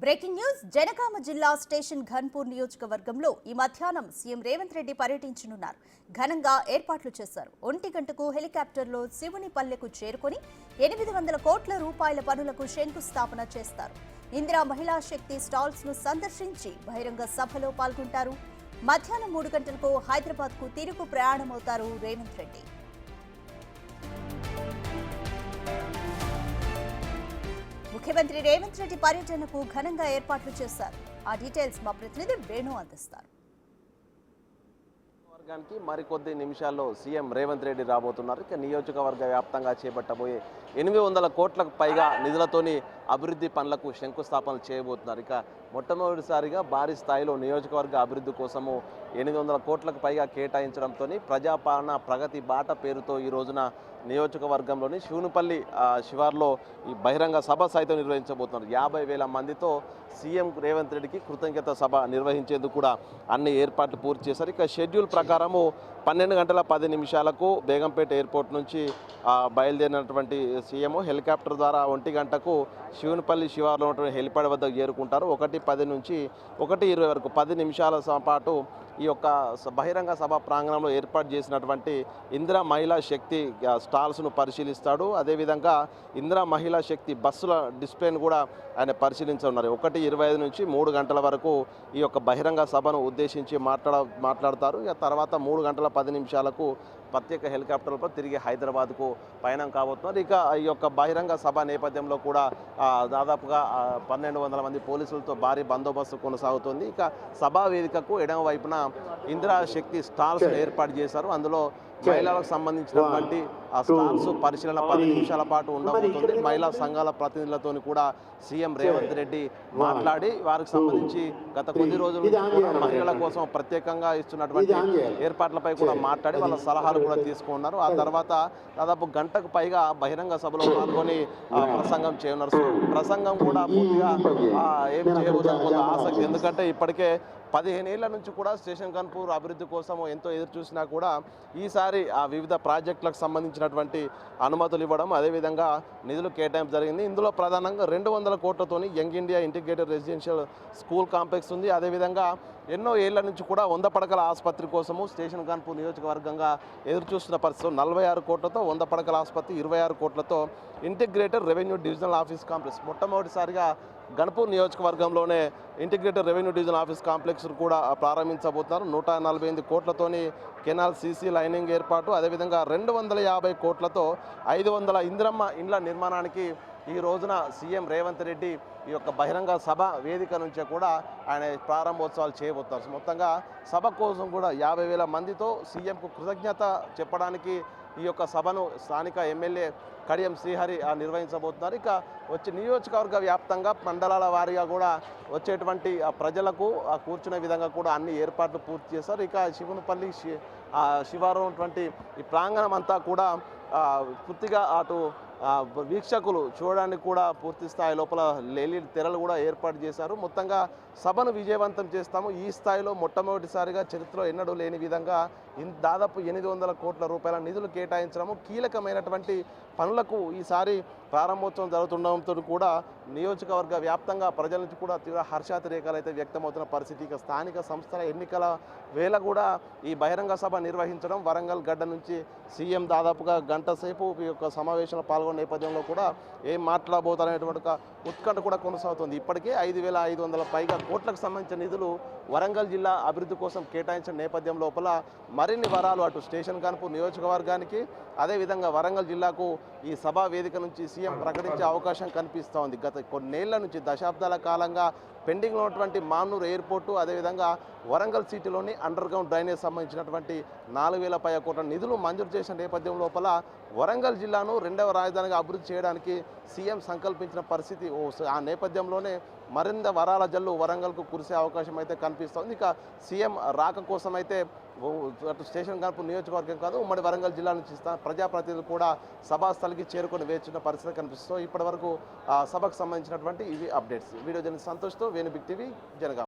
Breaking news Janagama జిల్లా station Ghanpur నియోజకవర్గంలో ఈ మధ్యాహ్నం సీఎం రేవంత్ రెడ్డి పర్యటించనున్నారు. ఘనంగా ఏర్పాట్లు చేశారు. 1 గంటకు హెలికాప్టర్లో శివునిపల్లెకు చేరుకొని 800 కోట్ల రూపాయల పనులకు శంకుస్థాపన చేస్తారు. ఇందిరా మహిళా శక్తి స్టాల్స్ ను సందర్శించి బహిరంగ సభలో పాల్గొంటారు. మధ్యాహ్నం 3 గంటలకు హైదరాబాద్ కు తిరుగు ప్రయాణమవుతారు రేవంత్ రెడ్డి. ముఖ్యమంత్రి రేవంత్ రెడ్డి పర్యటనకు ఘనంగా ఏర్పాట్లు చేశారు. ఆ డీటెయిల్స్ మా ప్రతినిధి వేణు అందిస్తారు. మరికొద్ది నిమిషాల్లో సీఎం రేవంత్ రెడ్డి రాబోతున్నారు. ఇక నియోజకవర్గ వ్యాప్తంగా చేపట్టబోయే 800 కోట్లకు పైగా నిధులతోని అభివృద్ధి పనులకు శంకుస్థాపనలు చేయబోతున్నారు. ఇక మొట్టమొదటిసారిగా భారీ స్థాయిలో నియోజకవర్గ అభివృద్ధి కోసము 800 కోట్లకు పైగా కేటాయించడంతో ప్రజాపాలన ప్రగతి బాట పేరుతో ఈ రోజున నియోజకవర్గంలోని శివునిపల్లి శివార్లో ఈ బహిరంగ సభ సైతం నిర్వహించబోతున్నారు. 50,000 మందితో సీఎం రేవంత్ రెడ్డికి కృతజ్ఞత సభ నిర్వహించేందుకు కూడా అన్ని ఏర్పాట్లు పూర్తి చేశారు. ఇక షెడ్యూల్ ప్రకారము 12 గంటల 10 నిమిషాలకు బేగంపేట ఎయిర్పోర్ట్ నుంచి బయలుదేరినటువంటి సీఎం హెలికాప్టర్ ద్వారా 1 గంటకు శివునిపల్లి శివార్లో ఉన్నటువంటి హెలిప్యాడ్ వద్దకు చేరుకుంటారు. 1:10 నుంచి 1:20 వరకు 10 నిమిషాల పాటు ఈ యొక్క బహిరంగ సభ ప్రాంగణంలో ఏర్పాటు చేసినటువంటి ఇందిరా మహిళా శక్తి స్టాల్స్ను పరిశీలిస్తాడు. అదేవిధంగా ఇందిరా మహిళా శక్తి బస్సుల డిస్ప్లేను కూడా ఆయన పరిశీలించనున్నారు. 1:25 నుంచి 3 గంటల వరకు ఈ యొక్క బహిరంగ సభను ఉద్దేశించి మాట్లాడతారు. ఇక తర్వాత 3 గంటల 10 నిమిషాలకు ప్రత్యేక హెలికాప్టర్లతో తిరిగి హైదరాబాద్కు పయనం కాబోతున్నారు. ఇక ఈ యొక్క బహిరంగ సభ నేపథ్యంలో కూడా దాదాపుగా 1200 మంది పోలీసులతో భారీ బందోబస్తు కొనసాగుతుంది. ఇక సభా వేదికకు ఎడమ వైపున ఇందిరా శక్తి స్టాల్స్ ఏర్పాటు చేశారు. అందులో మహిళలకు సంబంధించినటువంటి ఆ స్టాల్స్ పరిశీలన 10 నిమిషాల పాటు ఉండబోతుంది. మహిళా సంఘాల ప్రతినిధులతో కూడా సీఎం రేవంత్ రెడ్డి మాట్లాడి వారికి సంబంధించి గత కొద్ది రోజుల నుంచి మహిళల కోసం ప్రత్యేకంగా ఇస్తున్నటువంటి ఏర్పాట్లపై కూడా మాట్లాడి వాళ్ళ సలహాలు కూడా తీసుకున్నారు. ఆ తర్వాత దాదాపు గంటకు పైగా బహిరంగ సభలో పాల్గొని ప్రసంగం చేయనున్నారు. ప్రసంగం కూడా పూర్తిగా ఏం చేయబోతున్న ఆసక్తి, ఎందుకంటే ఇప్పటికే 15 ఏళ్ల నుంచి కూడా స్టేషన్ ఘన్పూర్ అభివృద్ధి కోసం ఎంతో ఎదురు చూసినా కూడా ఈసారి ఆ వివిధ ప్రాజెక్టులకు సంబంధించినటువంటి అనుమతులు ఇవ్వడం, అదేవిధంగా నిధులు కేటాయింపు జరిగింది. ఇందులో ప్రధానంగా 200 కోట్లతోని young India integrated residential school complex ఉంది. అదేవిధంగా ఎన్నో ఏళ్ల నుంచి కూడా 100 పడకల ఆసుపత్రి కోసము స్టేషన్ ఘన్పూర్ నియోజకవర్గంగా ఎదురు చూస్తున్న పరిస్థితి 46 కోట్లతో 100 పడకల ఆసుపత్రి, 26 కోట్లతో integrated revenue divisional office complex. మొట్టమొదటిసారిగా ఘన్పూర్ నియోజకవర్గంలోనే integrated revenue division office complex కూడా ప్రారంభించబోతున్నారు. 148 కోట్లతోని కెనాల్ సీసీ లైనింగ్ ఏర్పాటు, అదేవిధంగా 250 కోట్లతో 500 ఇందిరమ్మ ఇండ్ల నిర్మాణానికి ఈ రోజున సీఎం రేవంత్ రెడ్డి ఈ యొక్క బహిరంగ సభ వేదిక నుంచే కూడా ఆయన ప్రారంభోత్సవాలు చేయబోతున్నారు. మొత్తంగా సభ కోసం కూడా 50,000 మందితో సీఎంకు కృతజ్ఞత చెప్పడానికి ఈ యొక్క సభను స్థానిక ఎమ్మెల్యే కడియం శ్రీహరి నిర్వహించబోతున్నారు. ఇక వచ్చే నియోజకవర్గ వ్యాప్తంగా మండలాల వారీగా కూడా వచ్చేటువంటి ప్రజలకు కూర్చునే విధంగా కూడా అన్ని ఏర్పాట్లు పూర్తి చేశారు. ఇక శివునిపల్లి శివారు ఉన్నటువంటి ఈ ప్రాంగణం అంతా కూడా పూర్తిగా అటు వీక్షకులు చూడడానికి కూడా పూర్తి స్థాయి లోపల LED తెరలు కూడా ఏర్పాటు చేశారు. మొత్తంగా సభను విజయవంతం చేస్తాము. ఈ స్థాయిలో మొట్టమొదటిసారిగా చరిత్రలో ఎన్నడూ లేని విధంగా దాదాపు 800 కోట్ల రూపాయల నిధులు కేటాయించడము, కీలకమైనటువంటి పనులకు ఈసారి ప్రారంభోత్సవం జరుగుతుండడంతో కూడా నియోజకవర్గ వ్యాప్తంగా ప్రజల నుంచి కూడా తీవ్ర హర్షాతిరేకాలు అయితే వ్యక్తమవుతున్న పరిస్థితి. ఇక స్థానిక సంస్థల ఎన్నికల వేళ కూడా ఈ బహిరంగ సభ నిర్వహించడం, వరంగల్ గడ్డ నుంచి సీఎం దాదాపుగా గంట సేపు ఈ యొక్క సమావేశంలో పాల్గొన్న నేపథ్యంలో కూడా ఏం మాట్లాడబోతారనేటువంటి ఉత్కంఠ కూడా కొనసాగుతుంది. ఇప్పటికే 5,500 పైగా కోట్లకు సంబంధించిన నిధులు వరంగల్ జిల్లా అభివృద్ధి కోసం కేటాయించిన నేపథ్యం లోపల మరిన్ని వరాలు అటు స్టేషన్ ఘన్పూర్ నియోజకవర్గానికి, అదేవిధంగా వరంగల్ జిల్లాకు ఈ సభా వేదిక నుంచి సీఎం ప్రకటించే అవకాశం కనిపిస్తూ ఉంది. గత కొన్నేళ్ల నుంచి దశాబ్దాల కాలంగా పెండింగ్లో ఉన్నటువంటి మానూరు ఎయిర్పోర్టు, అదేవిధంగా వరంగల్ సిటీలోని అండర్ గ్రౌండ్ డ్రైనేజ్ సంబంధించినటువంటి 4,000 పైగా కోట్ల నిధులు మంజూరు చేసిన నేపథ్యం లోపల వరంగల్ జిల్లాను 2వ రాజధానిగా అభివృద్ధి చేయడానికి సీఎం సంకల్పించిన పరిస్థితి. ఆ నేపథ్యంలోనే మరింత వరాల జల్లు వరంగల్కు కురిసే అవకాశం అయితే కనిపిస్తోంది. ఇక సీఎం రాక కోసం అయితే అటు స్టేషన్ ఘన్పూర్ నియోజకవర్గం కాదు, ఉమ్మడి వరంగల్ జిల్లా నుంచి ప్రజాప్రతినిధులు కూడా సభాస్థలికి చేరుకొని వేచిన పరిస్థితి కనిపిస్తుంది. ఇప్పటి వరకు సభకు సంబంధించినటువంటి ఇవి అప్డేట్స్. వీడియో జర్నలిస్ట్ సంతోష్తో వేణు బిగ్ టీవీ, జనగామ.